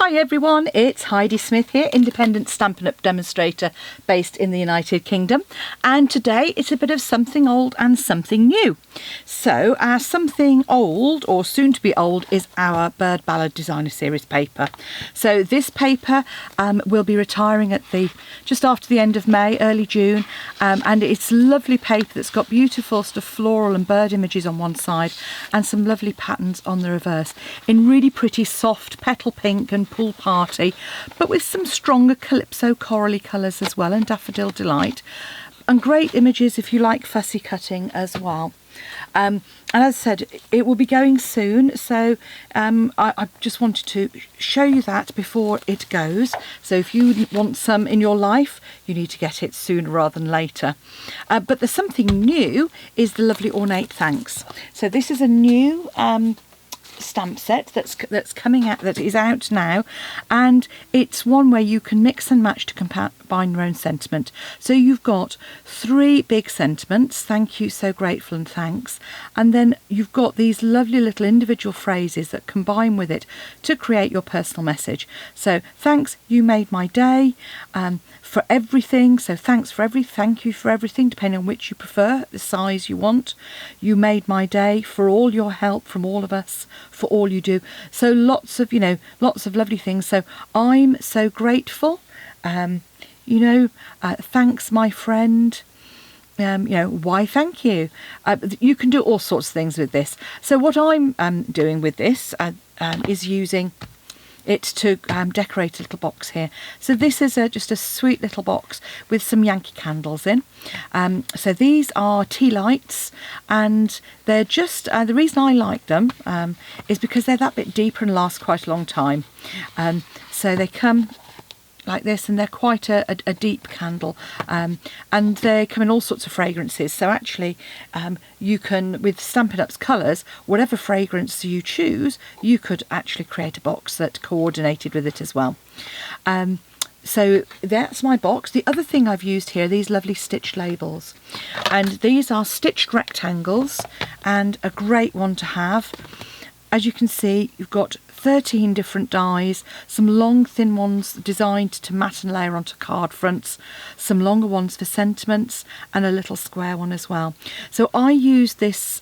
Hi everyone, it's Heidi Smith here, independent Stampin' Up! Demonstrator based in the United Kingdom, and today it's a bit of something old and something new. So our something old, or soon to be old, is our Bird Ballad Designer Series paper. So this paper will be retiring at just after the end of May, early June, and it's lovely paper that's got beautiful sort of floral and bird images on one side and some lovely patterns on the reverse in really pretty soft petal pink and pool party, but with some stronger calypso corally colours as well, and daffodil delight, and great images if you like fussy cutting as well. And as I said, it will be going soon, so I just wanted to show you that before it goes. So if you want some in your life, you need to get it sooner rather than later. But there's something new, is the lovely ornate thanks. So this is a new stamp set that's coming out, that is out now, and it's one where you can mix and match to combine your own sentiment. So you've got 3 big sentiments: thank you, so grateful, and thanks, and then you've got these lovely little individual phrases that combine with it to create your personal message. So thanks, you made my day, for everything, so thanks for everything, thank you for everything, depending on which you prefer, the size you want. You made my day, for all your help, from all of us, for all you do. So lots of lovely things. So I'm so grateful, thanks my friend, why thank you. You can do all sorts of things with this. So what I'm doing with this is using it to decorate a little box here. So this is just a sweet little box with some Yankee candles in. So these are tea lights, and they're just the reason I like them is because they're that bit deeper and last quite a long time. So they come like this, and they're quite a deep candle, and they come in all sorts of fragrances. So actually you can, with Stampin' Up's colours, whatever fragrance you choose, you could actually create a box that coordinated with it as well. So that's my box. The other thing I've used here, these lovely stitched labels, and these are stitched rectangles, and a great one to have. As you can see, you've got 13 different dies, some long thin ones designed to mat and layer onto card fronts, some longer ones for sentiments, and a little square one as well. So I used this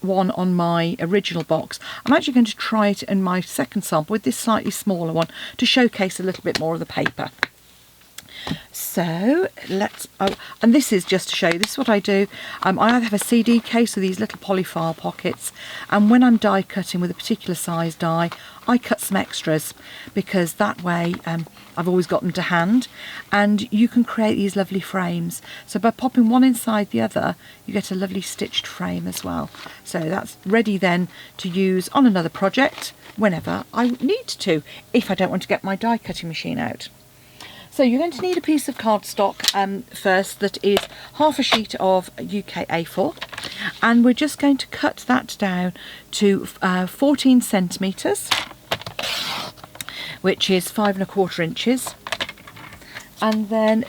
one on my original box. I'm actually going to try it in my second sample with this slightly smaller one to showcase a little bit more of the paper. So and this is just to show you, this is what I do. I have a CD case with these little polyfile pockets, and when I'm die cutting with a particular size die, I cut some extras, because that way I've always got them to hand, and you can create these lovely frames. So by popping one inside the other, you get a lovely stitched frame as well. So that's ready then to use on another project whenever I need to, if I don't want to get my die cutting machine out. So you're going to need a piece of cardstock first that is half a sheet of UK A4, and we're just going to cut that down to 14 centimetres, which is 5 1/4 inches, and then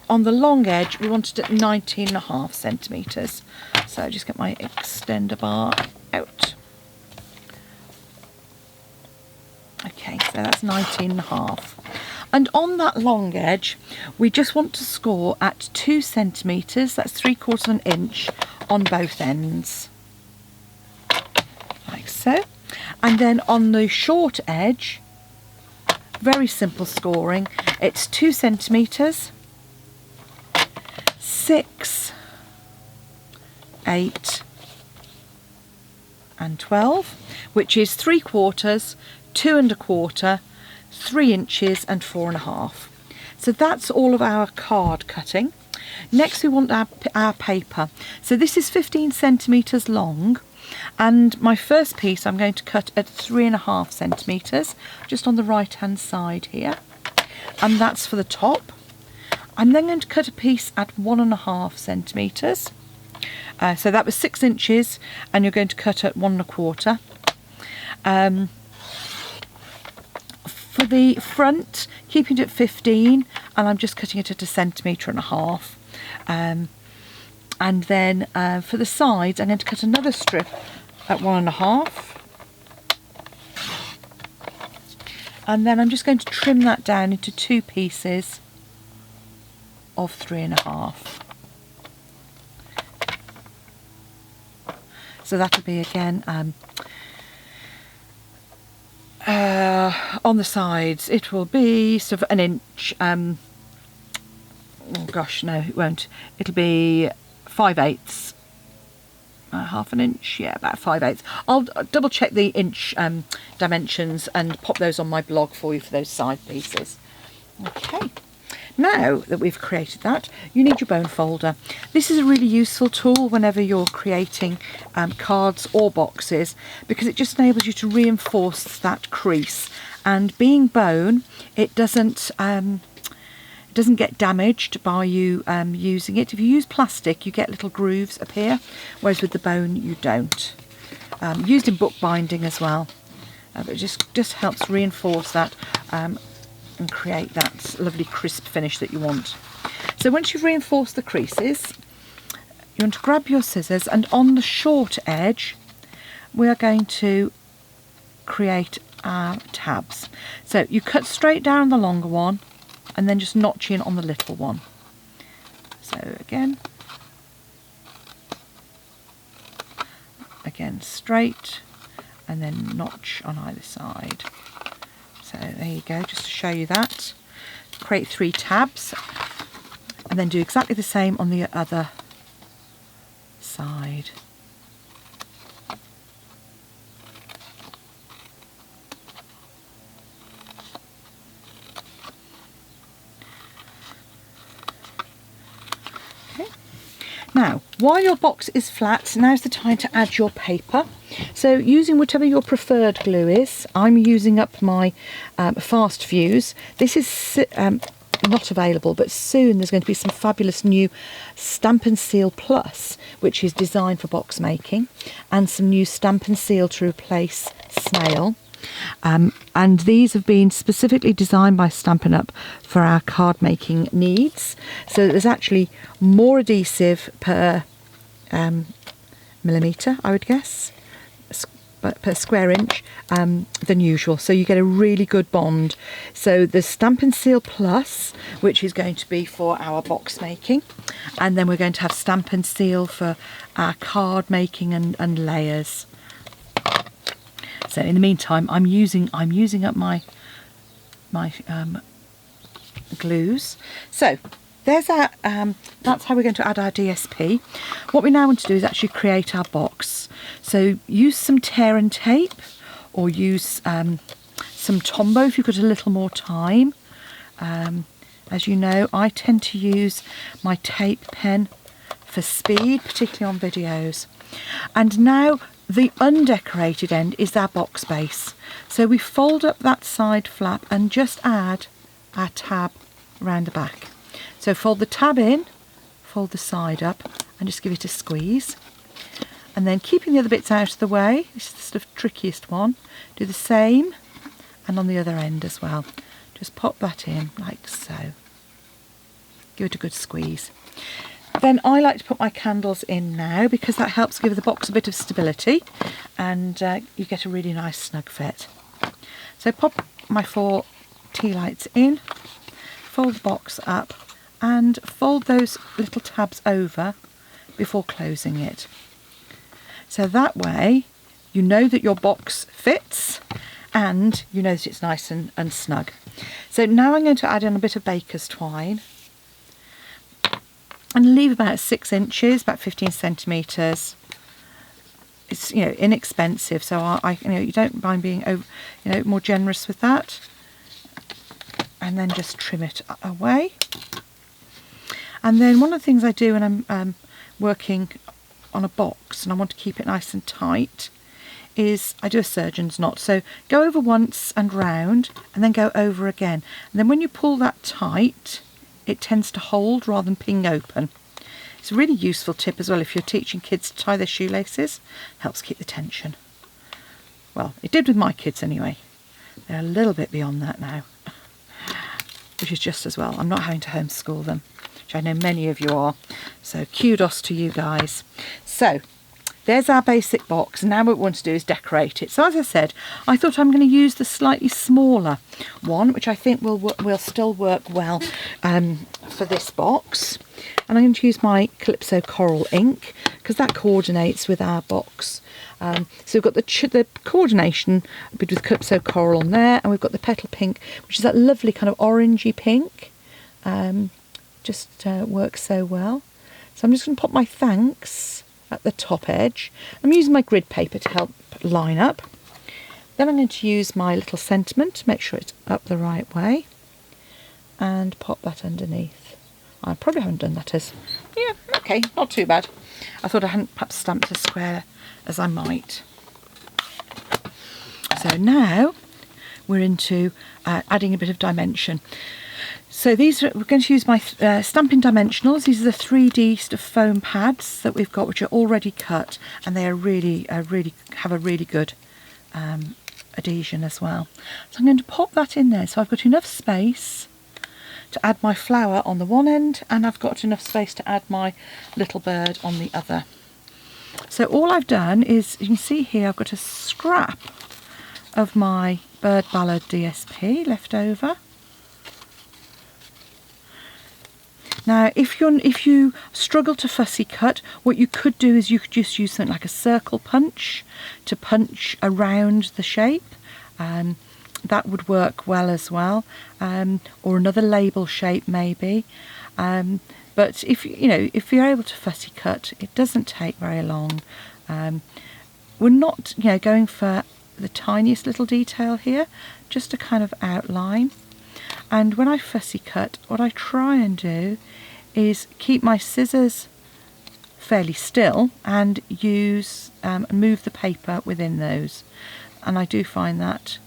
on the long edge we want it at 19 1/2 centimetres. So just get my extender bar out. Okay, so that's 19 1/2. And on that long edge, we just want to score at 2 centimetres, that's 3/4 inch, on both ends, like so. And then on the short edge, very simple scoring, it's 2 centimetres, 6, 8, and 12, which is 3/4, 2 1/4, 3 inches, and 4 1/2. So that's all of our card cutting. Next we want our paper. So this is 15 centimetres long, and my first piece I'm going to cut at 3 1/2 centimetres, just on the right hand side here, and that's for the top. I'm then going to cut a piece at 1 1/2 centimetres. So that was 6 inches, and you're going to cut at 1 1/4. For the front, keeping it at 15, and I'm just cutting it at 1.5 centimetres. And then for the sides, I'm going to cut another strip at 1 1/2, And then I'm just going to trim that down into 2 pieces of 3.5. So that'll be again on the sides. It will be sort of an inch. Oh gosh, no, it won't. It'll be 5/8. Half an inch, yeah, about 5/8. I'll double check the inch dimensions and pop those on my blog for you for those side pieces. Okay. Now that we've created that, you need your bone folder. This is a really useful tool whenever you're creating cards or boxes, because it just enables you to reinforce that crease. And being bone, it doesn't get damaged by you using it. If you use plastic, you get little grooves appear, whereas with the bone you don't. Used in bookbinding as well, but it just helps reinforce that and create that lovely crisp finish that you want. So once you've reinforced the creases, you want to grab your scissors, and on the short edge we are going to create our tabs. So you cut straight down the longer one and then just notch in on the little one. So again straight, and then notch on either side. So there you go, just to show you that. Create 3 tabs and then do exactly the same on the other side. Now, while your box is flat, now's the time to add your paper. So using whatever your preferred glue is, I'm using up my fast fuse. This is not available, but soon there's going to be some fabulous new Stamp and Seal Plus, which is designed for box making, and some new Stamp and Seal to replace snail. And these have been specifically designed by Stampin' Up for our card making needs. So there's actually more adhesive per millimetre, I would guess, per square inch than usual. So you get a really good bond. So the Stamp and Seal Plus, which is going to be for our box making, and then we're going to have Stamp and Seal for our card making and layers. So in the meantime, I'm using up my glues. So there's our that's how we're going to add our DSP. What we now want to do is actually create our box. So use some tear and tape, or use some Tombow if you've got a little more time. As you know, I tend to use my tape pen for speed, particularly on videos. And now the undecorated end is our box base. So we fold up that side flap and just add our tab around the back. So fold the tab in, fold the side up, and just give it a squeeze. And then keeping the other bits out of the way, this is the sort of trickiest one, do the same, and on the other end as well. Just pop that in like so. Give it a good squeeze. Then I like to put my candles in now, because that helps give the box a bit of stability, and you get a really nice snug fit. So pop my 4 tea lights in, fold the box up, and fold those little tabs over before closing it. So that way you know that your box fits, and you know that it's nice and snug. So now I'm going to add in a bit of baker's twine, and leave about 6 inches, about 15 centimetres. It's, you know, inexpensive, so I you don't mind being more generous with that. And then just trim it away. And then one of the things I do when I'm working on a box and I want to keep it nice and tight is I do a surgeon's knot. So go over once and round, and then go over again. And then when you pull that tight, it tends to hold rather than ping open. It's a really useful tip as well if you're teaching kids to tie their shoelaces. Helps keep the tension. Well, it did with my kids anyway. They're a little bit beyond that now, which is just as well. I'm not having to homeschool them, which I know many of you are. So kudos to you guys. So there's our basic box. Now what we want to do is decorate it. So as I said, I thought I'm going to use the slightly smaller one, which I think will still work well for this box. And I'm going to use my Calypso Coral ink because that coordinates with our box. So we've got the coordination with Calypso Coral on there, and we've got the Petal Pink, which is that lovely kind of orangey pink. Just works so well. So I'm just going to pop my thanks at the top edge. I'm using my grid paper to help line up. Then I'm going to use my little sentiment to make sure it's up the right way and pop that underneath. I probably haven't done that as... Yeah, okay, not too bad. I thought I hadn't perhaps stamped as square as I might. So now we're into adding a bit of dimension. So we're going to use my Stampin' Dimensionals. These are the 3D foam pads that we've got, which are already cut, and they are really have a really good adhesion as well. So I'm going to pop that in there. So I've got enough space to add my flower on the one end, and I've got enough space to add my little bird on the other. So all I've done is, you can see here, I've got a scrap of my Bird Ballad DSP left over. Now, if you struggle to fussy cut, what you could do is you could just use something like a circle punch to punch around the shape. That would work well as well, or another label shape maybe. But if you're able to fussy cut, it doesn't take very long. We're not going for the tiniest little detail here, just a kind of outline. And when I fussy cut, what I try and do is keep my scissors fairly still and move the paper within those. And I do find that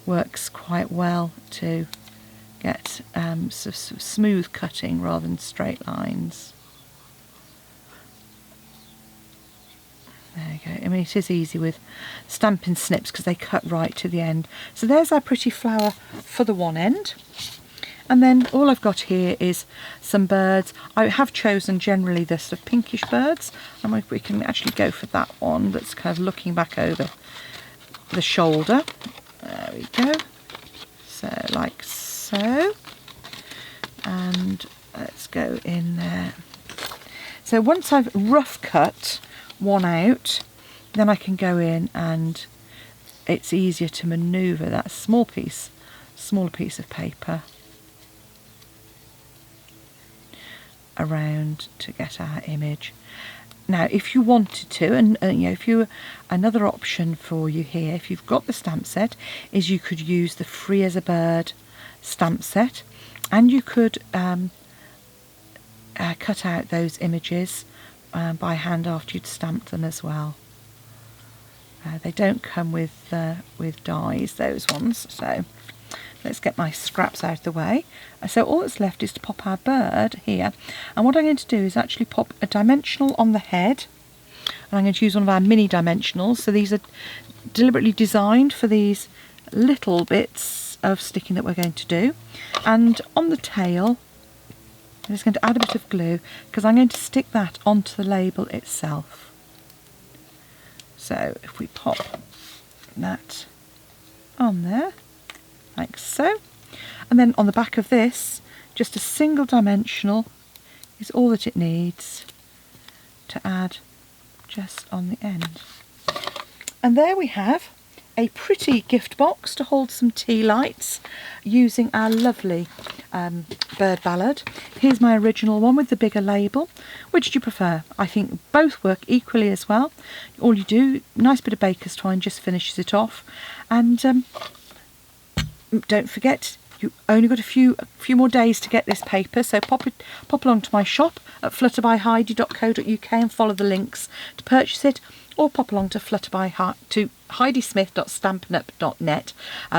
works quite well to get sort of smooth cutting rather than straight lines. There you go. I mean, it is easy with Stampin' Snips because they cut right to the end. So there's our pretty flower for the one end. And then all I've got here is some birds. I have chosen generally the sort of pinkish birds, and we can actually go for that one that's kind of looking back over the shoulder. There we go. So like so. And let's go in there. So once I've rough cut one out, then I can go in and it's easier to manoeuvre that smaller piece of paper around to get our image. Now if you wanted to, and another option for you here, if you've got the stamp set, is you could use the Free as a Bird stamp set, and you could cut out those images by hand after you'd stamped them as well. They don't come with dies, those ones, so let's get my scraps out of the way. So all that's left is to pop our bird here, and what I'm going to do is actually pop a dimensional on the head, and I'm going to use one of our mini dimensionals. So these are deliberately designed for these little bits of sticking that we're going to do. And on the tail, I'm just going to add a bit of glue because I'm going to stick that onto the label itself. So if we pop that on there, like so, and then on the back of this, just a single dimensional is all that it needs to add just on the end. And there we have a pretty gift box to hold some tea lights using our lovely Bird Ballad. Here's my original one with the bigger label. Which do you prefer? I think both work equally as well. All you do, nice bit of baker's twine just finishes it off. And don't forget, you only got a few more days to get this paper, so pop along to my shop at flutterbyheidi.co.uk and follow the links to purchase it, or pop along to heidismith.stampinup.net,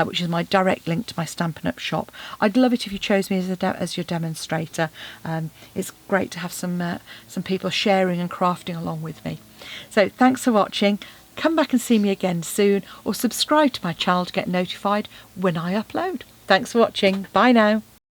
which is my direct link to my Stampin' Up shop. I'd love it if you chose me as your demonstrator. It's great to have some people sharing and crafting along with me. So thanks for watching. Come back and see me again soon, or subscribe to my channel to get notified when I upload. Thanks for watching. Bye now.